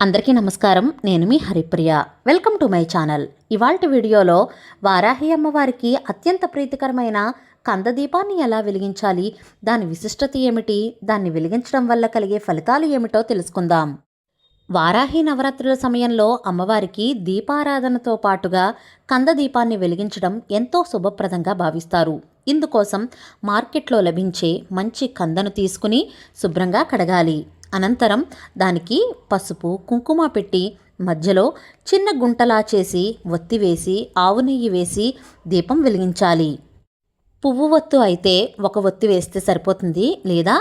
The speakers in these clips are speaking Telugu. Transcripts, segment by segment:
అందరికీ నమస్కారం. నేను మీ Haripriya. Welcome to my channel. ఇవాల్టి వీడియోలో వారాహి అమ్మవారికి అత్యంత ప్రీతికరమైన కందదీపాన్ని ఎలా వెలిగించాలి, దాని విశిష్టత ఏమిటి, దాన్ని వెలిగించడం వల్ల కలిగే ఫలితాలు ఏమిటో తెలుసుకుందాం. వారాహి నవరాత్రుల సమయంలో అమ్మవారికి దీపారాధనతో పాటుగా కందదీపాన్ని వెలిగించడం ఎంతో శుభప్రదంగా భావిస్తారు. ఇందుకోసం మార్కెట్లో లభించే మంచి కందను తీసుకుని శుభ్రంగా కడగాలి. అనంతరం దానికి పసుపు కుంకుమ పెట్టి మధ్యలో చిన్న గుంటలా చేసి ఒత్తి వేసి ఆవు నెయ్యి వేసి దీపం వెలిగించాలి. పువ్వు ఒత్తు అయితే ఒక ఒత్తి వేస్తే సరిపోతుంది. లేదా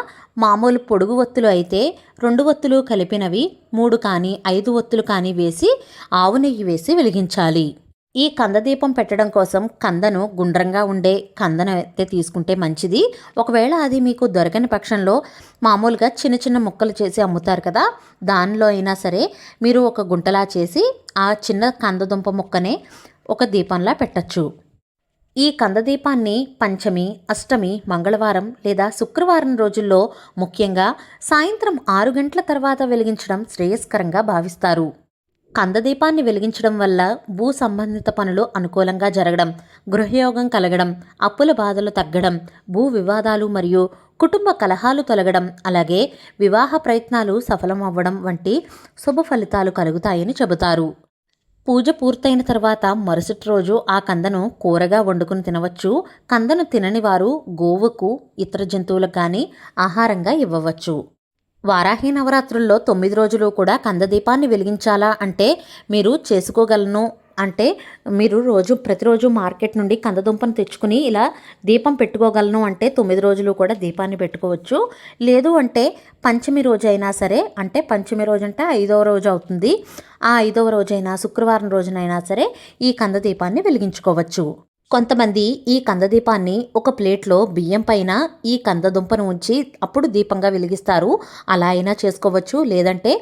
మామూలు పొడుగు ఒత్తులు అయితే 2 ఒత్తులు కలిపినవి 3 కానీ 5 ఒత్తులు కానీ వేసి ఆవు నెయ్యి వేసి వెలిగించాలి. ఈ కందదీపం పెట్టడం కోసం కందను గుండ్రంగా ఉండే కందను అయితే తీసుకుంటే మంచిది. ఒకవేళ అది మీకు దొరకని పక్షంలో మామూలుగా చిన్న చిన్న ముక్కలు చేసి అమ్ముతారు కదా, దానిలో అయినా సరే మీరు ఒక గుంటలా చేసి ఆ చిన్న కందదుంప ముక్కనే ఒక దీపంలా పెట్టచ్చు. ఈ కందదీపాన్ని పంచమి, అష్టమి, మంగళవారం లేదా శుక్రవారం రోజుల్లో ముఖ్యంగా సాయంత్రం 6 గంటల తర్వాత వెలిగించడం శ్రేయస్కరంగా భావిస్తారు. కందదీపాన్ని వెలిగించడం వల్ల భూ సంబంధిత పనులు అనుకూలంగా జరగడం, గృహయోగం కలగడం, అప్పుల బాధలు తగ్గడం, భూ వివాదాలు మరియు కుటుంబ కలహాలు తొలగడం, అలాగే వివాహ ప్రయత్నాలు సఫలమవ్వడం వంటి శుభ ఫలితాలు కలుగుతాయని చెబుతారు. పూజ పూర్తయిన తర్వాత మరుసటి రోజు ఆ కందను కూరగా వండుకుని తినవచ్చు. కందను తినని వారు గోవుకు, ఇతర జంతువులకు కానీ ఆహారంగా ఇవ్వవచ్చు. వారాహి నవరాత్రుల్లో 9 రోజులు కూడా కందదీపాన్ని వెలిగించాలా అంటే మీరు చేసుకోగలను. అంటే మీరు ప్రతిరోజు మార్కెట్ నుండి కందదుంపను తెచ్చుకుని ఇలా దీపం పెట్టుకోగలను అంటే 9 రోజులు కూడా దీపాన్ని పెట్టుకోవచ్చు. లేదు అంటే పంచమి రోజు అయినా సరే, అంటే పంచమి రోజు అంటే 5వ రోజు అవుతుంది. ఆ 5వ రోజైనా శుక్రవారం రోజునైనా సరే ఈ కందదీపాన్ని వెలిగించుకోవచ్చు. కొంతమంది ఈ కందదీపాన్ని ఒక ప్లేట్లో బియ్యం పైన ఈ కందదుంపను ఉంచి అప్పుడు దీపంగా వెలిగిస్తారు. అలా అయినా చేసుకోవచ్చు. లేదంటే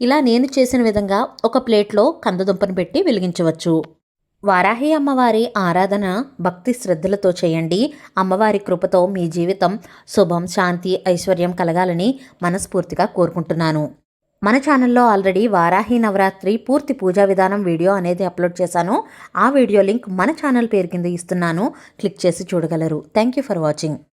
ఇలా నేను చేసిన విధంగా ఒక ప్లేట్లో కందదుంపను పెట్టి వెలిగించవచ్చు. వారాహి అమ్మవారి ఆరాధన భక్తి శ్రద్ధలతో చేయండి. అమ్మవారి కృపతో మీ జీవితం శుభం, శాంతి, ఐశ్వర్యం కలగాలని మనస్ఫూర్తిగా కోరుకుంటున్నాను. మన ఛానల్లో ఆల్రెడీ వారాహి నవరాత్రి పూర్తి పూజా విధానం వీడియో అనేది అప్లోడ్ చేశాను. ఆ వీడియో లింక్ మన ఛానల్ పేరు కింద ఇస్తున్నాను. క్లిక్ చేసి చూడగలరు. Thank you for watching.